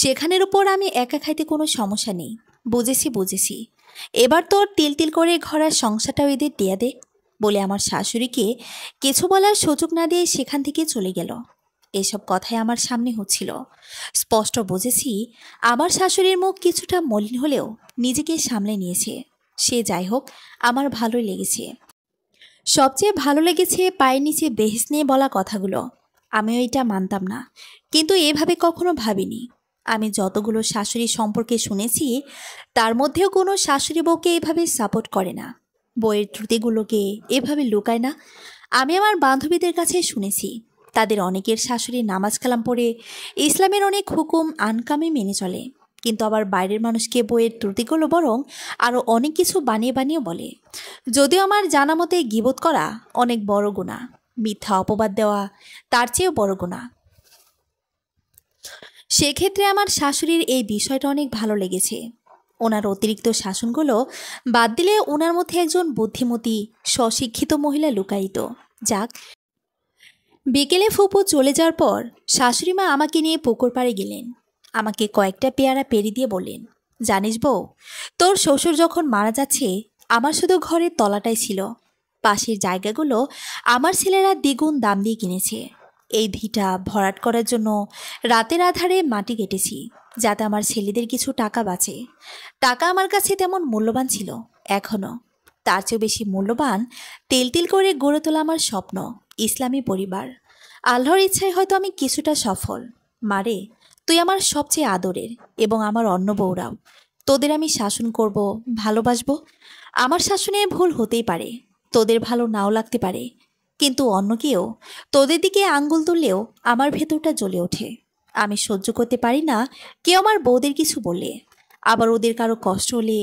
সেখানের উপর আমি একা খাইতে কোনো সমস্যা নেই। বুঝেছি বুঝেছি, এবার তোর তিল তিল করে ঘরের সংসারটাও এদের দেয়া দে, বলে আমার শাশুড়িকে কিছু বলার সুযোগ না দিয়ে সেখান থেকে চলে গেল। এসব কথাই আমার সামনে হচ্ছিল। স্পষ্ট বুঝেছি আমার শাশুড়ির মুখ কিছুটা মলিন হলেও নিজেকে সামলে নিয়েছে। সে যাই হোক, আমার ভালোই লেগেছে। সবচেয়ে ভালো লেগেছে পায়ের নিচে বেহেস নিয়ে বলা কথাগুলো। আমিও এটা মানতাম না, কিন্তু এভাবে কখনো ভাবিনি। আমি যতগুলো শাশুড়ি সম্পর্কে শুনেছি তার মধ্যেও কোনো শাশুড়ি বউকে এভাবে সাপোর্ট করে না, বইয়ের ত্রুটিগুলোকে এভাবে লুকায় না। আমি আমার বান্ধবীদের কাছে শুনেছি তাদের অনেকের শাশুড়ি নামাজ কালাম পড়ে ইসলামের অনেক হুকুম আনকামে মেনে চলে, কিন্তু আবার বাইরের মানুষকে বইয়ের ত্রুটিগুলো বরং আরও অনেক কিছু বানিয়ে বানিয়ে বলে। যদিও আমার জানা মতে গীবত করা অনেক বড় গুনাহ, মিথ্যা অপবাদ দেওয়া তার চেয়েও বড় গুনাহ। সেক্ষেত্রে আমার শাশুড়ির এই বিষয়টা অনেক ভালো লেগেছে। ওনার অতিরিক্ত শাসনগুলো বাদ দিলে ওনার মধ্যে একজন বুদ্ধিমতী স্বশিক্ষিত মহিলা লুকায়িত। যাক, বিকেলে ফুপু চলে যাওয়ার পর শাশুড়িমা আমাকে নিয়ে পুকুর পাড়ে গেলেন। আমাকে কয়েকটা পেয়ারা পেরি দিয়ে বললেন, জানিস বউ, তোর শ্বশুর যখন মারা যাচ্ছে আমার শুধু ঘরের তলাটাই ছিল, পাশের জায়গাগুলো আমার ছেলেরা দ্বিগুণ দাম দিয়ে কিনেছে। এই ভিটা ভরাট করার জন্য রাতের আধারে মাটি কেটেছি যাতে আমার ছেলেদের কিছু টাকা বাঁচে। টাকা আমার কাছে তেমন মূল্যবান ছিল এখনও, তার চেয়েও বেশি মূল্যবান তেল তেল করে গড়ে তোলা আমার স্বপ্ন ইসলামী পরিবার। আল্লাহর ইচ্ছায় হয়তো আমি কিছুটা সফল। মারে, তুই আমার সবচেয়ে আদরের এবং আমার অন্য বউরাও। তোদের আমি শাসন করব, ভালোবাসবো। আমার শাসনে ভুল হতেই পারে, তোদের ভালো নাও লাগতে পারে, কিন্তু অন্য কেউ তোদের দিকে আঙ্গুল তুললেও আমার ভেতরটা জ্বলে ওঠে। আমি সহ্য করতে পারি না কেউ আমার বউদের কিছু বললে। আবার ওদের কারো কষ্ট হলে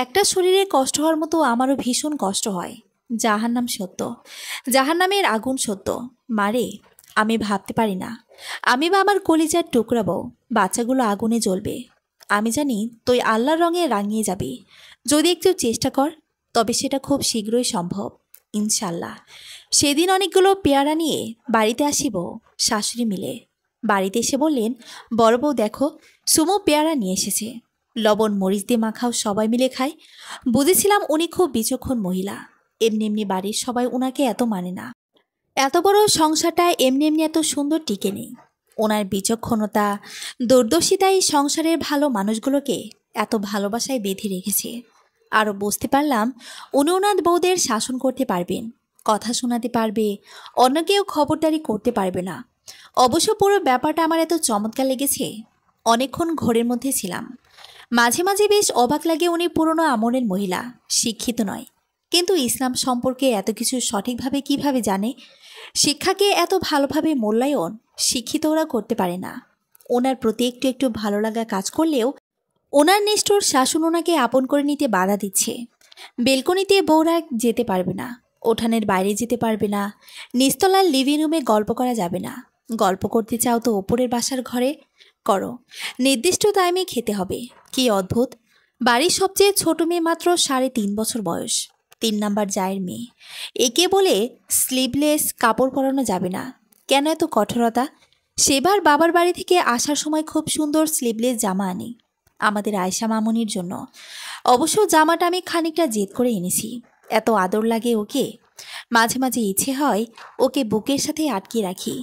একটা শরীরে কষ্ট হওয়ার মতো আমারও ভীষণ কষ্ট হয়। জাহান্নাম সত্য, জাহান্নামের আগুন সত্য। মারে, আমি ভাবতে পারি না আমি বা আমার কলিজার টুকরা বউ বাচ্চাগুলো আগুনে জ্বলবে। আমি জানি তুই আল্লাহর রঙে রাঙিয়ে যাবি। যদি একটু চেষ্টা কর তবে সেটা খুব শীঘ্রই সম্ভব, ইনশাল্লাহ। সেদিন অনেকগুলো পেয়ারা নিয়ে বাড়িতে আসিব শাশুড়ি মিলে। বাড়িতে এসে বললেন, বড় বউ দেখো, সুমো পেয়ারা নিয়ে এসেছে, লবণ মরিচ দিয়ে মাখাও, সবাই মিলে খায়। বুঝেছিলাম উনি খুব বিচক্ষণ মহিলা, এমনি এমনি বাড়ির সবাই ওনাকে এত মানে না। এত বড় সংসারটা এমনি এমনি এত সুন্দর টিকে নেই। ওনার বিচক্ষণতা, দূরদর্শিতাই সংসারের ভালো মানুষগুলোকে এত ভালোবাসায় বেঁধে রেখেছে। আরও বুঝতে পারলাম উনি ওনার বউদের শাসন করতে পারবেন, কথা শোনাতে পারবে, অন্য কেউ খবরদারি করতে পারবে না। অবশ্য পুরো ব্যাপারটা আমার এত চমৎকার লেগেছে, অনেকক্ষণ ঘরের মধ্যে ছিলাম। মাঝে মাঝে বেশ অবাক লাগে উনি পুরনো আমলের মহিলা, শিক্ষিত নয়, কিন্তু ইসলাম সম্পর্কে এত কিছু সঠিকভাবে কিভাবে জানে। শিক্ষাকে এত ভালোভাবে মূল্যায়ন শিক্ষিত ওরা করতে পারে না। ওনার প্রতি একটু একটু ভালো লাগা কাজ করলেও ওনার নিষ্ঠুর শাসন ওনাকে আপন করে নিতে বাধা দিচ্ছে। বেলকনিতে বউরা যেতে পারবে না, উঠানের বাইরে যেতে পারবে না, নিচতলার লিভিং রুমে গল্প করা যাবে না। গল্প করতে চাও তো ওপরের বাসার ঘরে করো, নির্দিষ্ট টাইমে খেতে হবে। কি অদ্ভুত! বাড়ির সবচেয়ে ছোট মেয়ে মাত্র 3.5 বছর বয়স, 3 নাম্বার জায়ের মেয়ে। একে বলে স্লিভলেস কাপড় পরানো যাবে না। কেন এত কঠোরতা? সেবার বাবার বাড়ি থেকে আসার সময় খুব সুন্দর স্লিভলেস জামা আনি আমাদের আয়শা মামুনির জন্য। অবশ্য জামাটা আমি খানিকটা জেদ করে এনেছি, এত আদর লাগে ওকে। মাঝে মাঝে ইচ্ছে হয় ওকে বুকের সাথে আটকে রাখি।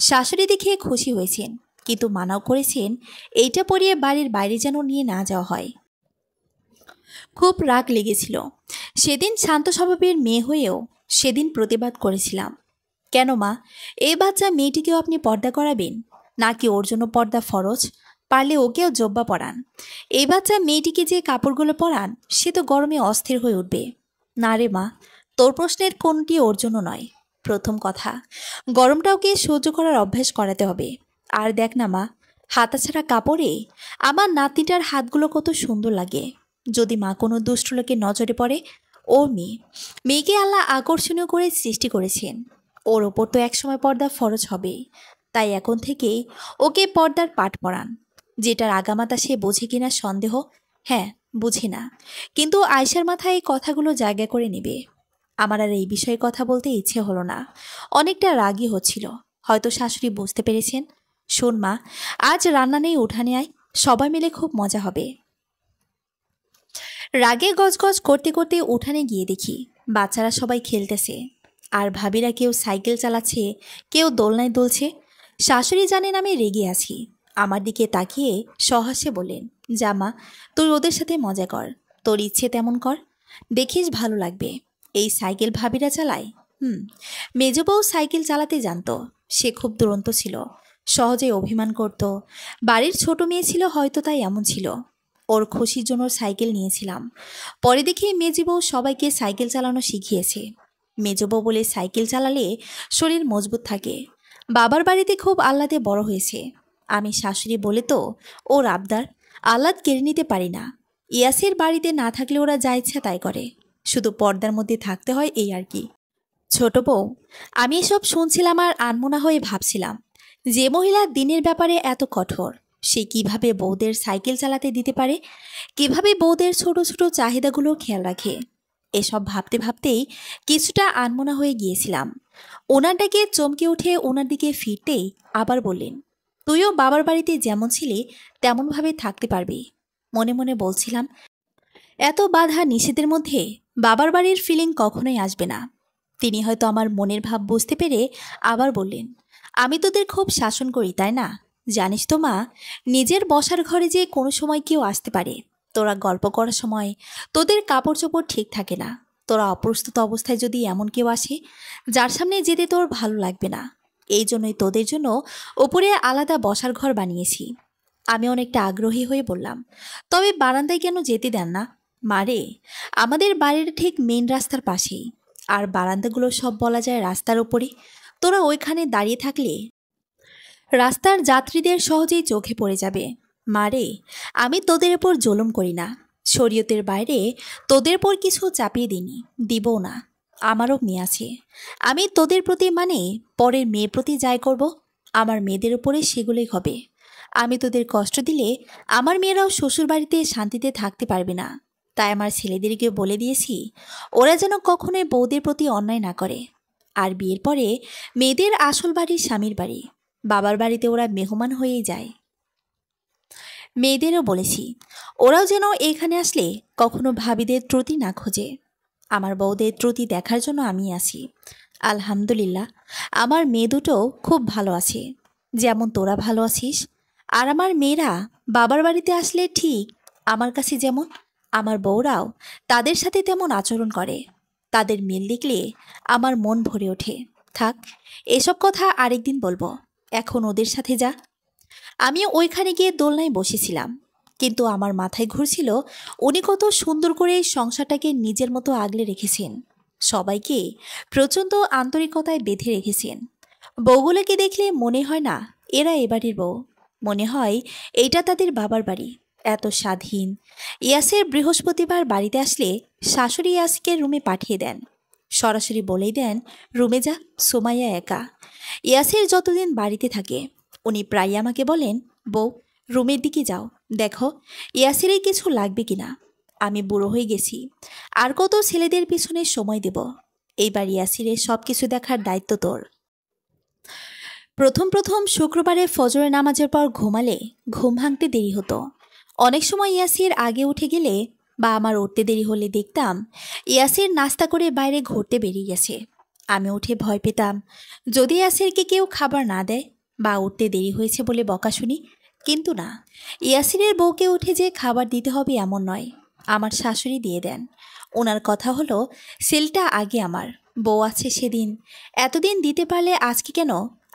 শাশুড়ি দেখে খুশি হয়েছেন, কিন্তু মানাও করেছেন এইটা পরিয়ে বাড়ির বাইরে যেন নিয়ে না যাওয়া হয়। খুব রাগ লেগেছিল সেদিন। শান্ত স্বভাবের মেয়ে হয়েও সেদিন প্রতিবাদ করেছিলাম। কেন মা, এই বাচ্চা মেয়েটিকেও আপনি পর্দা করাবেন নাকি ওর জন্য পর্দা ফরজ? পারলে ওকেও জব্বা পরান। এই বাচ্চা মেয়েটিকে যে কাপড়গুলো পরান সে তো গরমে অস্থির হয়ে উঠবে। না রে মা, তোর প্রশ্নের কোনটি ওর জন্য নয়। প্রথম কথা, গরমটা ওকে সহ্য করার অভ্যাস করাতে হবে। আর দেখ না মা, হাতাছাড়া কাপড়ে আমার নাতনিটার হাতগুলো কত সুন্দর লাগে। যদি মা কোনো দুষ্ট লোকের নজরে পড়ে, ও মেয়েকে আল্লাহ আকর্ষণীয় করে সৃষ্টি করেছেন, ওর ওপর তো একসময় পর্দা ফরজ হবে। তাই এখন থেকেই ওকে পর্দার পাঠ পড়ান। যেটার আগামাতা সে বোঝে কিনা সন্দেহ। হ্যাঁ, বুঝি না, কিন্তু আয়শার মাথায় এই কথাগুলো জায়গা করে নেবে। আমার আর এই বিষয়ে কথা বলতে ইচ্ছে হলো না, অনেকটা রাগই হচ্ছিল। হয়তো শাশুড়ি বুঝতে পেরেছেন। শোন মা, আজ রান্না নেই, উঠানে আয়, সবাই মিলে খুব মজা হবে। রাগে গজগজ করতে করতে উঠানে গিয়ে দেখি বাচ্চারা সবাই খেলতেছে, আর ভাবিরা কেউ সাইকেল চালাচ্ছে, কেউ দোলনায় দুলছে। শাশুড়ি জানেন আমি রেগে আছি। আমার দিকে তাকিয়ে সহাস্যে বললেন, জামা, তুই ওদের সাথে মজা কর, তোর ইচ্ছে তেমন কর, দেখিস ভালো লাগবে। এই সাইকেল ভাবিরা চালায়। হুম। মেজ বউ সাইকেল চালাতে জানতো। সে খুব দুরন্ত ছিল, সহজে অভিমান করত। বাড়ির ছোট মেয়ে ছিল হয়তো, তাই এমন ছিল। ওর খুশির জন্য সাইকেল নিয়েছিলাম। পরে দেখি মেজ বউ সবাইকে সাইকেল চালানো শিখিয়েছে। মেজ বউ বলে সাইকেল চালালে শরীর মজবুত থাকে। বাবার বাড়িতে খুব আহ্লাদে বড় হয়েছে। আমি শাশুড়ি বলে তো ওর আবদার, আহ্লাদ কেড়ে নিতে পারি না। ইয়াসের বাড়িতে না থাকলে ওরা যা ইচ্ছা তাই করে, শুধু পর্দার মধ্যে থাকতে হয়, এই আর কি। ছোট বউ, আমি এসব শুনছিলাম আর আনমনা হয়ে ভাবছিলাম, যে মহিলা দিনের ব্যাপারে এত কঠোর, সে কিভাবে বউদের সাইকেল চালাতে দিতে পারে, কিভাবে বউদের ছোট ছোট চাহিদাগুলো খেয়াল রাখে। এসব ভাবতে ভাবতেই কিছুটা আনমনা হয়ে গিয়েছিলাম। ওনার ডাকে চমকে উঠে ওনার দিকে ফিরতেই আবার বললেন, তুইও বাবার বাড়িতে যেমন ছিলি তেমনভাবে থাকতে পারবি। মনে মনে বলছিলাম, এত বাধা নিষেধের মধ্যে বাবার বাড়ির ফিলিং কখনোই আসবে না। তিনি হয়তো আমার মনের ভাব বুঝতে পেরে আবার বললেন, আমি তোদের খুব শাসন করি তাই না? জানিস তো মা, নিজের বসার ঘরে যে কোনো সময় কেউ আসতে পারে। তোরা গল্প করার সময় তোদের কাপড় চোপড় ঠিক থাকে না। তোরা অপ্রস্তুত অবস্থায় যদি এমন কেউ আসে যার সামনে যেতে তোর ভালো লাগবে না, এই জন্যই তোদের জন্য ওপরে আলাদা বসার ঘর বানিয়েছি। আমি অনেকটা আগ্রহী হয়ে বললাম, তবে বারান্দায় কেন যেতে দেন না? মারে, আমাদের বাড়ির ঠিক মেন রাস্তার পাশেই, আর বারান্দাগুলো সব বলা যায় রাস্তার ওপরে। তোরা ওইখানে দাঁড়িয়ে থাকলে রাস্তার যাত্রীদের সহজেই চোখে পড়ে যাবে। মারে, আমি তোদের ওপর জুলুম করি না। শরীয়তের বাইরে তোদের উপর কিছু চাপিয়ে দিইনি, দিবও না। আমারও মেয়ে আছে, আমি তোদের প্রতি মানে পরের মেয়ের প্রতি যাই করব, আমার মেয়েদের উপরে সেগুলোই হবে। আমি তোদের কষ্ট দিলে আমার মেয়েরাও শ্বশুর বাড়িতে শান্তিতে থাকতে পারবে না। তাই আমার ছেলেদেরকে বলে দিয়েছি, ওরা যেন কখনোই বউদের প্রতি অন্যায় না করে। আর বিয়ের পরে মেয়েদের আসল বাড়ি স্বামীর বাড়ি, বাবার বাড়িতে ওরা মেহমান হয়েই যায়। মেয়েদেরও বলেছি, ওরাও যেন এখানে আসলে কখনো ভাবিদের ত্রুটি না খোঁজে। আমার বউদের ত্রুটি দেখার জন্য আমি আছি। আলহামদুলিল্লাহ, আমার মেয়ে দুটো খুব ভালো আছে, যেমন তোরা ভালো আছিস। আর আমার মেয়েরা বাবার বাড়িতে আসলে ঠিক আমার কাছে যেমন, আমার বউরাও তাদের সাথে তেমন আচরণ করে। তাদের মিল দেখলে আমার মন ভরে ওঠে। থাক, এসব কথা আরেকদিন বলবো, এখন ওদের সাথে যা। আমি ওইখানে গিয়ে দোলনায় বসেছিলাম, কিন্তু আমার মাথায় ঘুরছিল উনি কত সুন্দর করে এই সংসারটাকে নিজের মতো আগলে রেখেছেন, সবাইকে প্রচণ্ড আন্তরিকতায় বেঁধে রেখেছেন। বউগুলোকে দেখলে মনে হয় না এরা এবাড়ির বউ, মনে হয় এইটা তাদের বাবার বাড়ি। এত স্বাধীন। ইয়াসের বৃহস্পতিবার বাড়িতে আসলে শাশুড়ি ইয়াসকে রুমে পাঠিয়ে দেন, সরাসরি বলেই দেন, রুমে যা, সোমাইয়া একা। ইয়াসের যতদিন বাড়িতে থাকে উনি প্রায় আমাকে বলেন, বউ, রুমের দিকে যাও, দেখো ইয়াসিরের কিছু লাগবে কিনা। আমি বুড়ো হয়ে গেছি, আর কত ছেলেদের পিছনে সময় দেব। এইবার ইয়াসিরের সব কিছু দেখার দায়িত্ব তোর। প্রথম প্রথম শুক্রবারে ফজরের নামাজের পর ঘুমালে ঘুম ভাঙতে দেরি হতো। অনেক সময় ইয়াসির আগে উঠে গেলে বা আমার উঠতে দেরি হলে দেখতাম ইয়াসির নাস্তা করে বাইরে ঘুরতে বেরিয়ে গেছে। আমি উঠে ভয় পেতাম যদি ইয়াসিরকে কেউ খাবার না দেয় বা উঠতে দেরি হয়েছে বলে বকা শুনি। কিন্তু না, ইয়াসিরের বউকে উঠে যে খাবার দিতে হবে এমন নয়, আমার শাশুড়ি দিয়ে দেন। ওনার কথা হলো, সেলটা আগে আমার, বউ আছে সেদিন, এতদিন দিতে পারলে আজকে কেন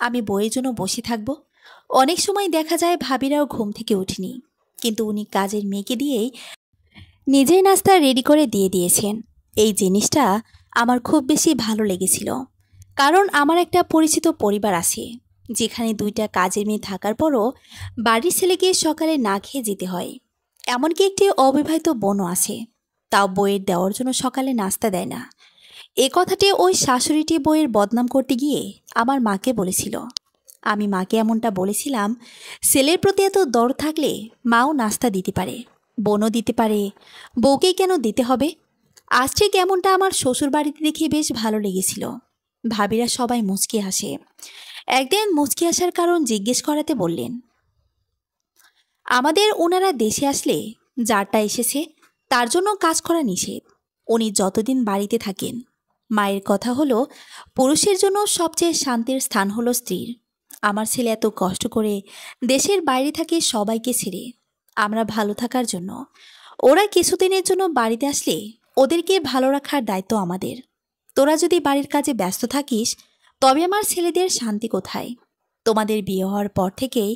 আমি বউয়ের জন্য বসে থাকবো। অনেক সময় দেখা যায় ভাবিরাও ঘুম থেকে উঠিনি, কিন্তু উনি কাজের মেয়েকে দিয়েই নিজেই নাস্তা রেডি করে দিয়ে দিয়েছেন। এই জিনিসটা আমার খুব বেশি ভালো লেগেছিল, কারণ আমার একটা পরিচিত পরিবার আছে যেখানে দুইটা কাজের মেয়ে থাকার পরও বাড়ির ছেলেকে সকালে না খেয়ে যেতে হয়। এমনকি একটি অবিবাহিত বোনও আছে, তাও বইয়ের দেওয়ার জন্য সকালে নাস্তা দেয় না। এ কথাটি ওই শাশুড়িটি বইয়ের বদনাম করতে গিয়ে আমার মাকে বলেছিল। আমি মাকে এমনটা বলেছিলাম, ছেলের প্রতি এত দরদ থাকলে মাও নাস্তা দিতে পারে, বোনও দিতে পারে, বউকেই কেন দিতে হবে। আজ ঠিক এমনটা আমার শ্বশুর বাড়িতে দেখে বেশ ভালো লেগেছিল। ভাবিরা সবাই মুচকি হাসে। একদিন মুচকি আসার কারণ জিজ্ঞেস করাতে বললেন, আমাদের ওনারা দেশে আসলে যারটা এসেছে তার জন্য কাজ করা নিষেধ। উনি যতদিন বাড়িতে থাকেন, মায়ের কথা হলো পুরুষের জন্য সবচেয়ে শান্তির স্থান হলো স্ত্রীর, আমার ছেলে এত কষ্ট করে দেশের বাইরে থাকে সবাইকে ছেড়ে আমরা ভালো থাকার জন্য। ওরা কিছুদিনের জন্য বাড়িতে আসলে ওদেরকে ভালো রাখার দায়িত্ব আমাদের। তোরা যদি বাড়ির কাজে ব্যস্ত থাকিস তবে আমার ছেলেদের শান্তি কোথায়? তোমাদের বিয়ে হওয়ার পর থেকেই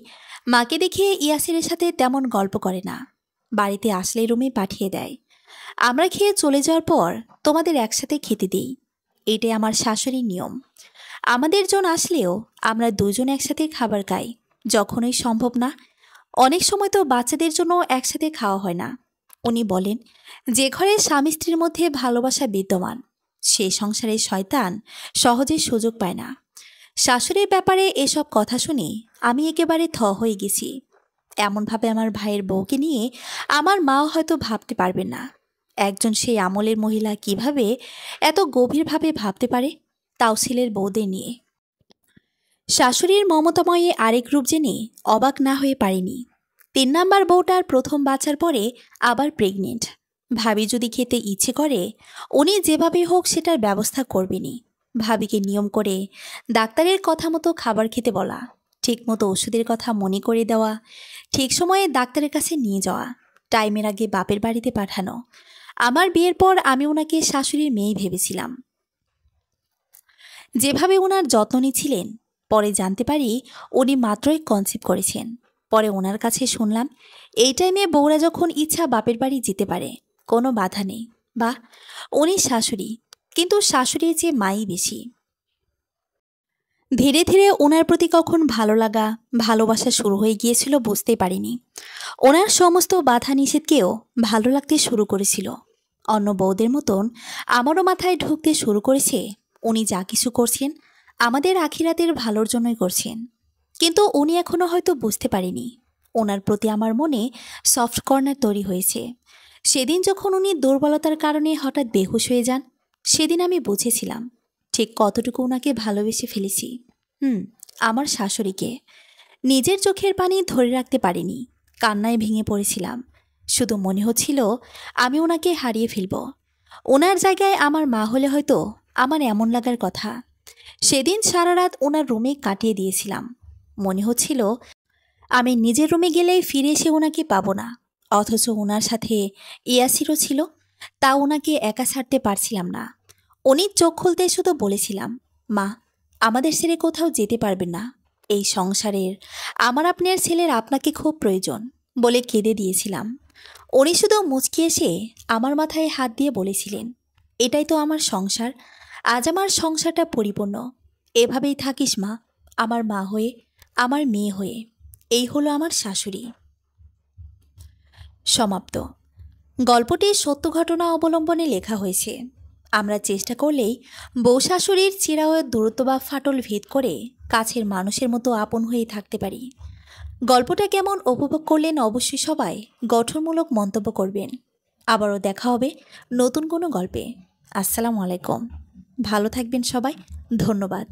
মাকে দেখে ইয়াসিরের সাথে তেমন গল্প করে না, বাড়িতে আসলে রুমে পাঠিয়ে দেয়। আমরা খেয়ে চলে যাওয়ার পর তোমাদের একসাথে খেতে দিই। এটাই আমার শাশুড়ির নিয়ম। আমাদের জন আসলেও আমরা দুজন একসাথে খাবার খাই যখনই সম্ভব না। অনেক সময় তো বাচ্চাদের জন্য একসাথে খাওয়া হয় না। উনি বলেন, যে ঘরে স্বামী স্ত্রীর মধ্যে ভালোবাসা বিদ্যমান সে সংসারে শয়তান সহজে সুযোগ পায় না। শাশুড়ির ব্যাপারে এসব কথা শুনে আমি একেবারে থ হয়ে গেছি। এমনভাবে আমার ভাইয়ের বউকে নিয়ে আমার মাও হয়তো ভাবতে পারবেন না। একজন সেই আমলের মহিলা কিভাবে এত গভীরভাবে ভাবতে পারে, তাও ছেলের বউদের নিয়ে। শাশুড়ির মমতাময়ে আরেক রূপ জেনে অবাক না হয়ে পারিনি। ৩ নাম্বার বউটার প্রথম বাচ্চার পরে আবার প্রেগনেন্ট। ভাবি যদি খেতে ইচ্ছে করে উনি যেভাবে হোক সেটার ব্যবস্থা করবেনই। ভাবিকে নিয়ম করে ডাক্তারের কথা মতো খাবার খেতে বলা, ঠিকমতো ওষুধের কথা মনে করে দেওয়া, ঠিক সময়ে ডাক্তারের কাছে নিয়ে যাওয়া, টাইমের আগে বাপের বাড়িতে পাঠানো। আমার বিয়ের পর আমি ওনাকে শাশুড়ির মেয়ে ভেবেছিলাম। যেভাবে ওনার যত্ন নিচ্ছিলেন, পরে জানতে পারি উনি মাত্রই কনসিভ করেছেন। পরে ওনার কাছে শুনলাম এই টাইমে বউরা যখন ইচ্ছা বাপের বাড়ি যেতে পারে, কোনো বাধা নেই। বা উনি শাশুড়ি, কিন্তু শাশুড়ির চেয়ে মাই বেশি। ধীরে ধীরে ওনার প্রতি কখন ভালো লাগা ভালোবাসা শুরু হয়ে গিয়েছিল বুঝতে পারিনি। ওনার সমস্ত বাধা নিষেধকেও ভালো লাগতে শুরু করেছিল। অন্য বউদের মতন আমারও মাথায় ঢুকতে শুরু করেছে উনি যা কিছু করছেন আমাদের আখিরাতের ভালোর জন্যই করছেন। কিন্তু উনি এখনো হয়তো বুঝতে পারেনি ওনার প্রতি আমার মনে সফট কর্নার তৈরি হয়েছে। সেদিন যখন উনি দুর্বলতার কারণে হঠাৎ বেহুশ হয়ে যান, সেদিন আমি বুঝেছিলাম ঠিক কতটুকু ওনাকে ভালোবেসে ফেলেছি। আমার শাশুড়িকে। নিজের চোখের পানি ধরে রাখতে পারিনি, কান্নায় ভেঙে পড়েছিলাম। শুধু মনে হচ্ছিল আমি ওনাকে হারিয়ে ফেলব। ওনার জায়গায় আমার মা হলে হয়তো আমার এমন লাগার কথা। সেদিন সারা রাত ওনার রুমে কাটিয়ে দিয়েছিলাম। মনে হচ্ছিল আমি নিজের রুমে গেলেই ফিরে এসে ওনাকে পাবো না। অথচ ওনার সাথে ইয়াসিরও ছিল, তা ওনাকে একা ছাড়তে পারছিলাম না। উনি চোখ খুলতে শুধু বলেছিলাম, মা আমাদের ছেড়ে কোথাও যেতে পারবেন না, এই সংসারের আমার আপনার ছেলের আপনাকে খুব প্রয়োজন বলে কেঁদে দিয়েছিলাম। উনি শুধু মুচকি এসে আমার মাথায় হাত দিয়ে বলেছিলেন, এটাই তো আমার সংসার, আজ আমার সংসারটা পরিপূর্ণ। এভাবেই থাকিস মা, আমার মা হয়ে, আমার মেয়ে হয়ে। এই হলো আমার শাশুড়ি। সমাপ্ত। গল্পটি সত্য ঘটনা অবলম্বনে লেখা হয়েছে। আমরা চেষ্টা করলেই বউ শাশুড়ির চিরায়ত দূরত্ব বা ফাটল ভেদ করে কাছের মানুষের মতো আপন হয়ে থাকতে পারি। গল্পটা কেমন উপভোগ করলেন অবশ্যই সবাই গঠনমূলক মন্তব্য করবেন। আবারও দেখা হবে নতুন কোনো গল্পে। আসসালামু আলাইকুম। ভালো থাকবেন সবাই। ধন্যবাদ।